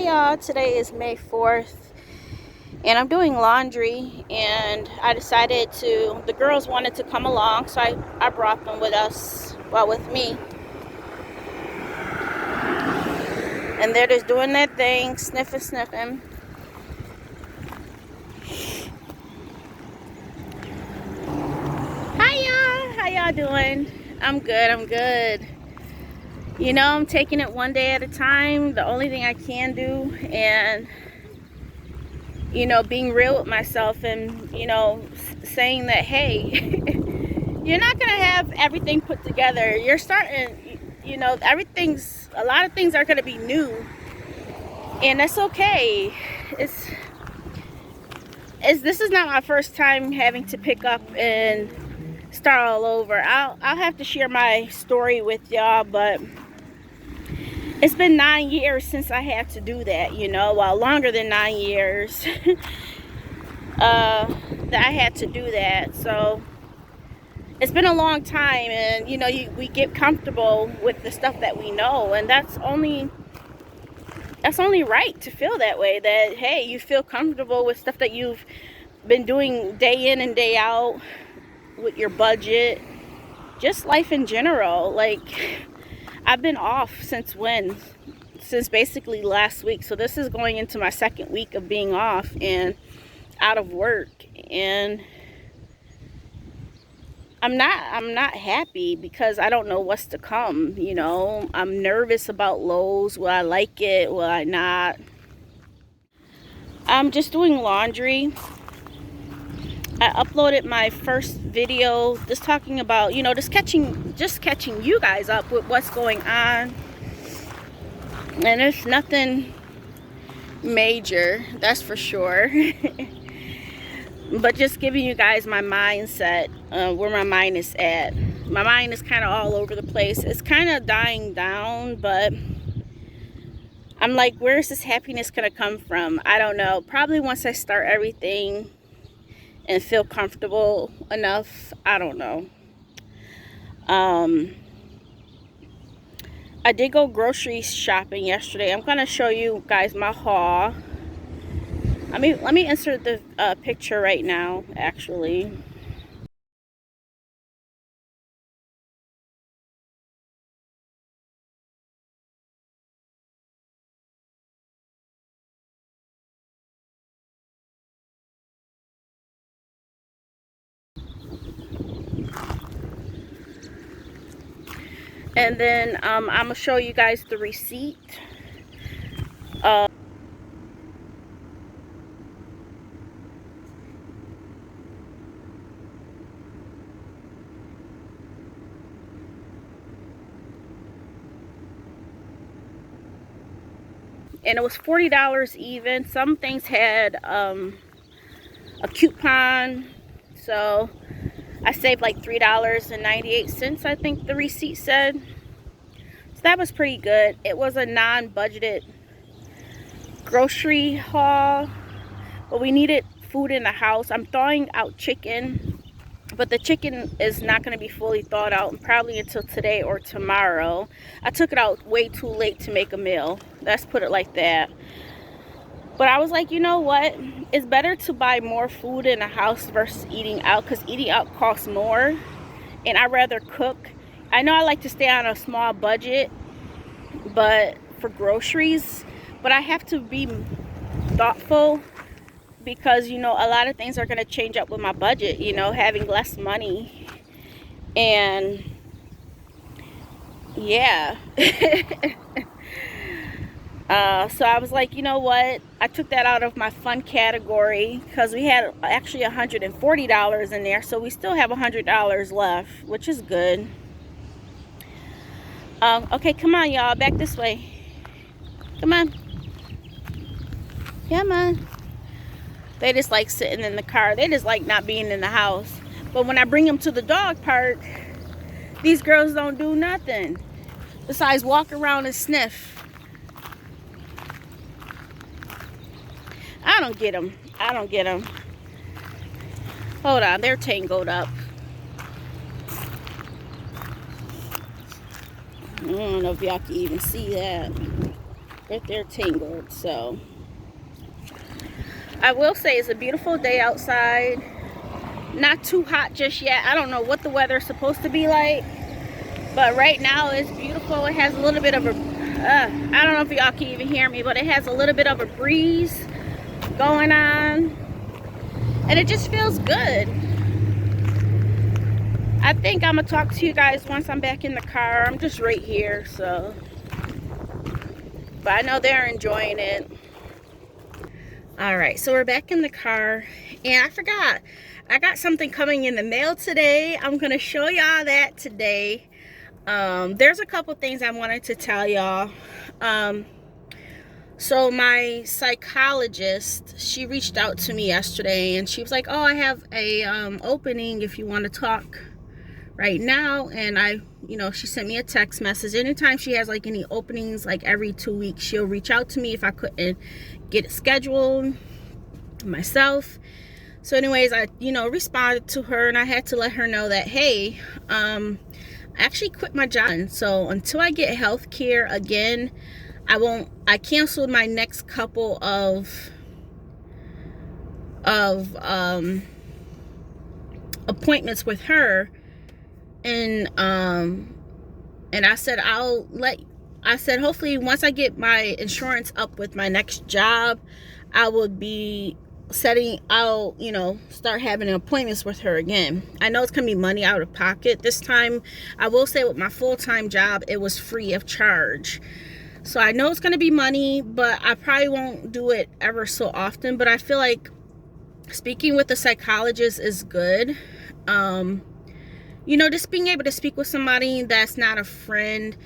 y'all, today is May 4th and I'm doing laundry, and I decided the girls wanted to come along, so I brought them with us, well, with me, and they're just doing their thing, sniffing. Hi y'all, how y'all doing? I'm good. You know, I'm taking it one day at a time, the only thing I can do, and you know, being real with myself and, you know, saying that, hey, you're not going to have everything put together. You're starting, you know, a lot of things are going to be new, and that's okay. This is not my first time having to pick up and start all over. I'll have to share my story with y'all, but it's been 9 years since I had to do that, you know, well, longer than 9 years that I had to do that. So it's been a long time, and you know, we get comfortable with the stuff that we know, and that's only right to feel that way, that hey, you feel comfortable with stuff that you've been doing day in and day out, with your budget, just life in general. Like, I've been off since basically last week, so this is going into my second week of being off and out of work, and I'm not happy because I don't know what's to come. You know, I'm nervous about Lowe's. Will I like it? Will I not? I'm just doing laundry. I uploaded my first video just talking about, you know, just catching you guys up with what's going on. And it's nothing major, that's for sure. But just giving you guys my mindset, where my mind is at. My mind is kind of all over the place. It's kind of dying down, but I'm like, where's this happiness gonna come from? I don't know. Probably once I start everything and feel comfortable enough. I don't know. I did go grocery shopping yesterday. I'm gonna show you guys my haul. Let me insert the picture right now, actually. And then I'm gonna show you guys the receipt. And it was $40 even. Some things had a coupon, so I saved like $3.98, I think the receipt said. So that was pretty good. It was a non-budgeted grocery haul, but we needed food in the house. I'm thawing out chicken, but the chicken is not going to be fully thawed out probably until today or tomorrow. I took it out way too late to make a meal. Let's put it like that. But I was like, you know what? It's better to buy more food in the house versus eating out, because eating out costs more, and I'd rather cook. I know I like to stay on a small budget, but for groceries, but I have to be thoughtful, because you know, a lot of things are going to change up with my budget, you know, having less money. And yeah. So I was like, you know what, I took that out of my fun category, because we had actually $140 in there, so we still have $100 left, which is good. Okay, come on y'all, back this way. Come on. They just like sitting in the car. They just like not being in the house. But when I bring them to the dog park, these girls don't do nothing besides walk around and sniff. I don't get them. Hold on, they're tangled up. I don't know if y'all can even see that. if they're tangled. So I will say it's a beautiful day outside. Not too hot just yet. I don't know what the weather's supposed to be like, but right now it's beautiful. It has a little bit of a I don't know if y'all can even hear me, but it has a little bit of a breeze going on, and it just feels good. I think I'm gonna talk to you guys once I'm back in the car. I'm just right here, so, but I know they're enjoying it. All right, so we're back in the car, and I forgot, I got something coming in the mail today. I'm gonna show y'all that today. There's a couple things I wanted to tell y'all. So my psychologist, she reached out to me yesterday, and she was like, oh, I have a opening if you want to talk right now. And she sent me a text message. Anytime she has like any openings, like every 2 weeks, she'll reach out to me if I couldn't get it scheduled myself. So anyways, I responded to her, and I had to let her know that, hey, I actually quit my job. So until I get health care again, I canceled my next couple of appointments with her, and I said hopefully once I get my insurance up with my next job, I would be start having appointments with her again. I know it's gonna be money out of pocket this time. I will say with my full-time job, it was free of charge. So I know it's going to be money, but I probably won't do it ever so often. But I feel like speaking with a psychologist is good. Just being able to speak with somebody that's not a friend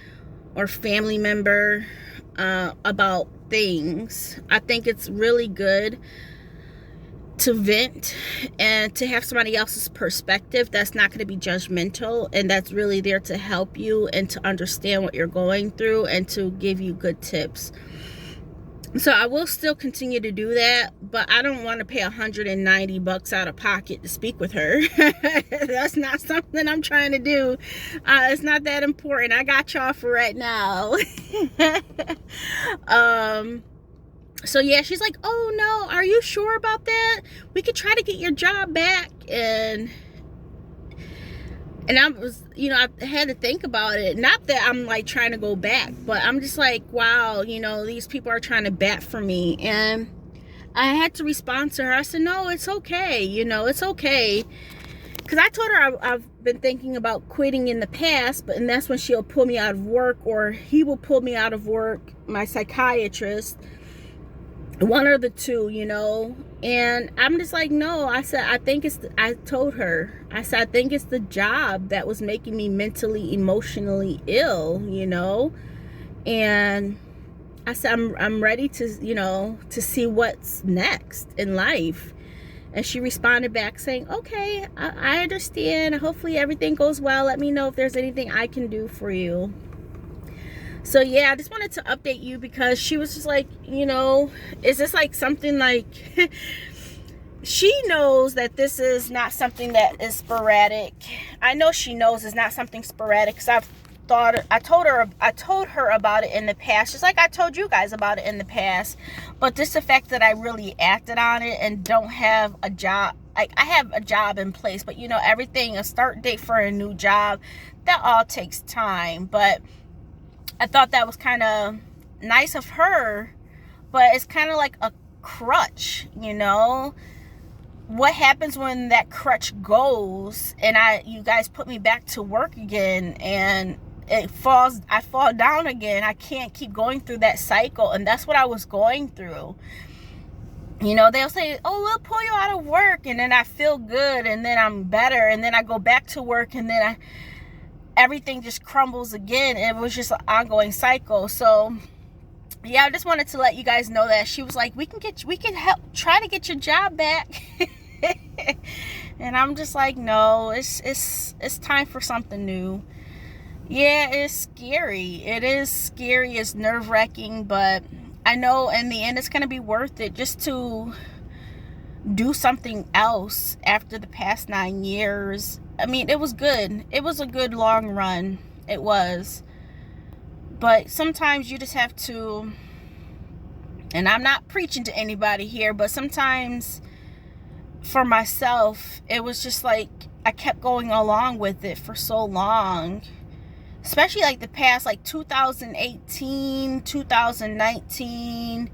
or family member about things. I think it's really good to vent and to have somebody else's perspective that's not going to be judgmental, and that's really there to help you and to understand what you're going through and to give you good tips. So I will still continue to do that, but I don't want to pay $190 out of pocket to speak with her. That's not something I'm trying to do. It's not that important. I got y'all for right now. So yeah, she's like, oh no, are you sure about that? We could try to get your job back. And I was, I had to think about it. Not that I'm like trying to go back, but I'm just like, wow, these people are trying to bat for me. And I had to respond to her. I said, no, it's okay. It's okay. Because I told her I've been thinking about quitting in the past, and that's when she'll pull me out of work, or he will pull me out of work, my psychiatrist. One or the two, and I'm just like, no. I said, I told her, I said, I think it's the job that was making me mentally, emotionally ill, and I said, I'm ready to, to see what's next in life. And she responded back saying, okay, I understand. Hopefully everything goes well. Let me know if there's anything I can do for you. So yeah, I just wanted to update you, because she was just like, is this like something like, she knows that this is not something that is sporadic. I know she knows it's not something sporadic, because I told her about it in the past, just like I told you guys about it in the past. But just the fact that I really acted on it and don't have a job, like I have a job in place, but everything, a start date for a new job, that all takes time. But I thought that was kind of nice of her, but it's kind of like a crutch, What happens when that crutch goes and you guys put me back to work again, and I fall down again. I can't keep going through that cycle, and that's what I was going through. They'll say, oh, we'll pull you out of work, and then I feel good, and then I'm better, and then I go back to work, and then everything just crumbles again. It was just an ongoing cycle. So yeah, I just wanted to let you guys know that she was like, we can help try to get your job back. And I'm just like, no, it's time for something new. Yeah, it's scary. It is scary. It's nerve-wracking, but I know in the end it's going to be worth it, just to do something else after the past 9 years. I mean, it was good. It was a good long run. It was. But sometimes you just have to And I'm not preaching to anybody here, but sometimes for myself, it was just like I kept going along with it for so long. Especially like the past, like 2018, 2019,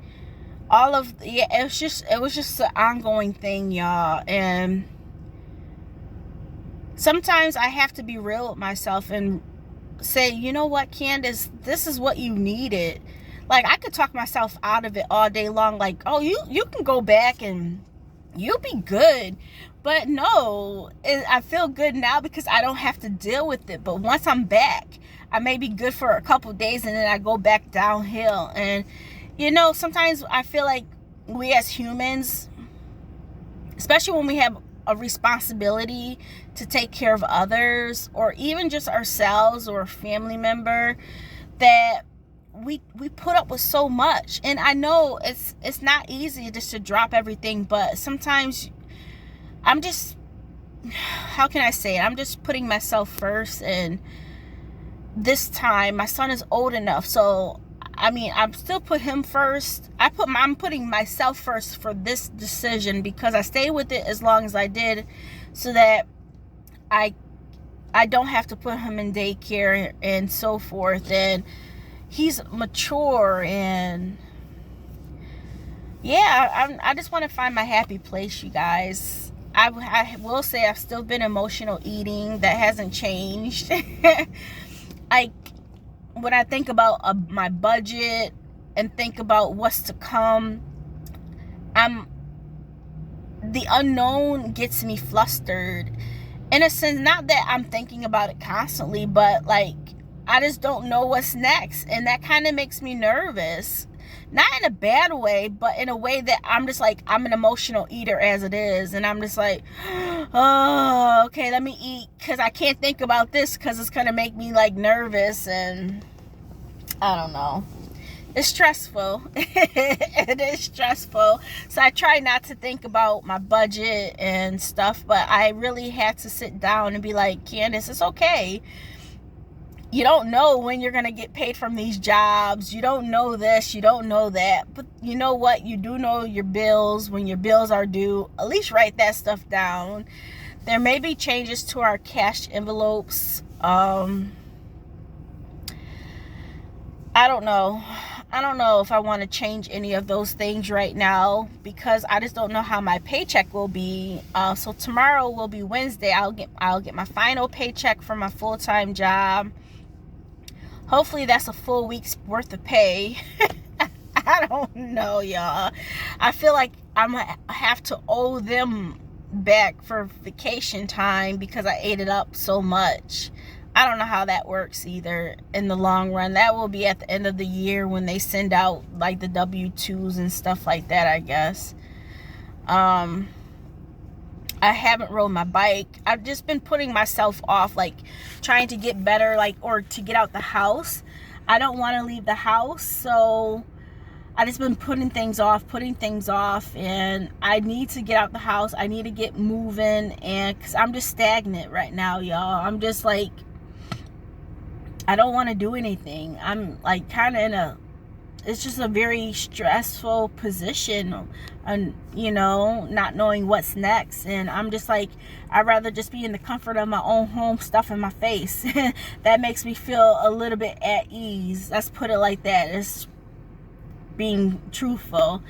all of, yeah, it was just an ongoing thing, y'all. And sometimes I have to be real with myself and say, you know what, Candace, this is what you needed. Like, I could talk myself out of it all day long, like, oh, you can go back and you'll be good. But no, I feel good now because I don't have to deal with it. But once I'm back, I may be good for a couple days and then I go back downhill. And, you know, sometimes I feel like we as humans, especially when we have a responsibility to take care of others or even just ourselves or a family member, that we put up with so much. And I know it's not easy just to drop everything, but sometimes I'm just, how can I say it? I'm just putting myself first. And this time my son is old enough, so I mean, I'm still put him first. I'm putting myself first for this decision because I stayed with it as long as I did, so that I don't have to put him in daycare and so forth. And he's mature, and yeah, I just want to find my happy place, you guys. I will say I've still been emotional eating. That hasn't changed. Like, when I think about my budget and think about what's to come, the unknown gets me flustered. In a sense, not that I'm thinking about it constantly, but like, I just don't know what's next. And that kind of makes me nervous. Not in a bad way, but in a way that I'm just like, I'm an emotional eater as it is. And I'm just like, oh, okay, let me eat, because I can't think about this because it's going to make me like nervous. And I don't know. It's stressful. It is stressful. So I try not to think about my budget and stuff, but I really had to sit down and be like, Candace, it's okay. You don't know when you're going to get paid from these jobs. You don't know this. You don't know that. But you know what? You do know your bills. When your bills are due, at least write that stuff down. There may be changes to our cash envelopes. I don't know. I don't know if I want to change any of those things right now because I just don't know how my paycheck will be. So tomorrow will be Wednesday. I'll get my final paycheck from my full-time job. Hopefully that's a full week's worth of pay. I don't know, y'all. I feel like I'm gonna have to owe them back for vacation time because I ate it up so much. I don't know how that works either in the long run. That will be at the end of the year when they send out like the W-2s and stuff like that, I guess. I haven't rode my bike. I've just been putting myself off, like trying to get better, like, or to get out the house. I don't want to leave the house, so I just been putting things off, and I need to get out the house. I need to get moving, and because I'm just stagnant right now, y'all. I'm just like, I don't want to do anything. I'm like kind of in a, it's just a very stressful position, and you know, not knowing what's next. And I'm just like, I'd rather just be in the comfort of my own home, stuffing my face. That makes me feel a little bit at ease. Let's put it like that. It's being truthful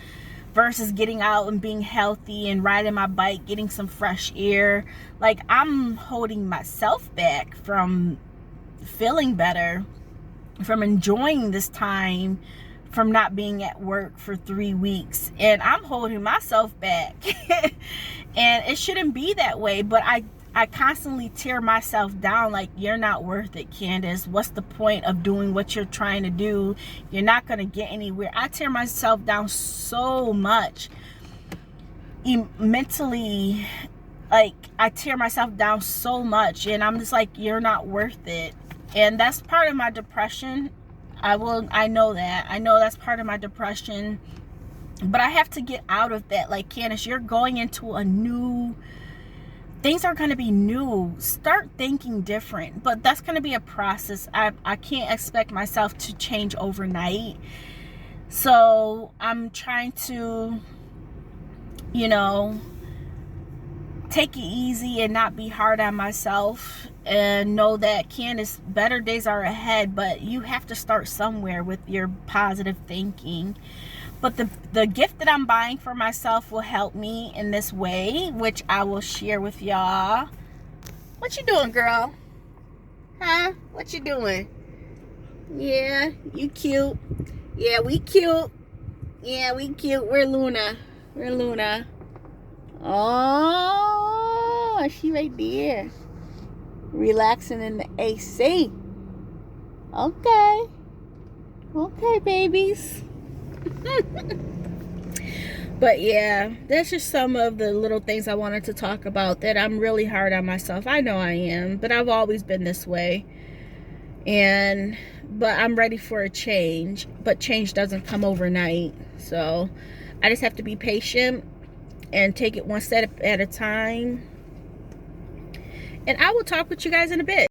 versus getting out and being healthy and riding my bike, getting some fresh air. Like, I'm holding myself back from feeling better, from enjoying this time, from not being at work for 3 weeks, and I'm holding myself back. And it shouldn't be that way, but I constantly tear myself down, like, you're not worth it, Candace. What's the point of doing what you're trying to do? You're not going to get anywhere. I tear myself down so much mentally. Like, I tear myself down so much, and I'm just like, you're not worth it. And that's part of my depression. I know that. I know that's part of my depression. But I have to get out of that. Like, Candace, you're going into a new, things are going to be new. Start thinking different. But that's going to be a process. I can't expect myself to change overnight. So I'm trying to, you know, take it easy and not be hard on myself, and know that Candace, better days are ahead, but you have to start somewhere with your positive thinking. But the gift that I'm buying for myself will help me in this way, which I will share with y'all. What you doing, girl? Huh? What you doing? Yeah, you cute. Yeah, we cute. Yeah, we cute. We're Luna. We're Luna. Oh, she right there. Relaxing in the AC. Okay. Okay, babies. But yeah, that's just some of the little things I wanted to talk about, that I'm really hard on myself. I know I am, but I've always been this way. But I'm ready for a change. But change doesn't come overnight. So I just have to be patient and take it one step at a time. And I will talk with you guys in a bit.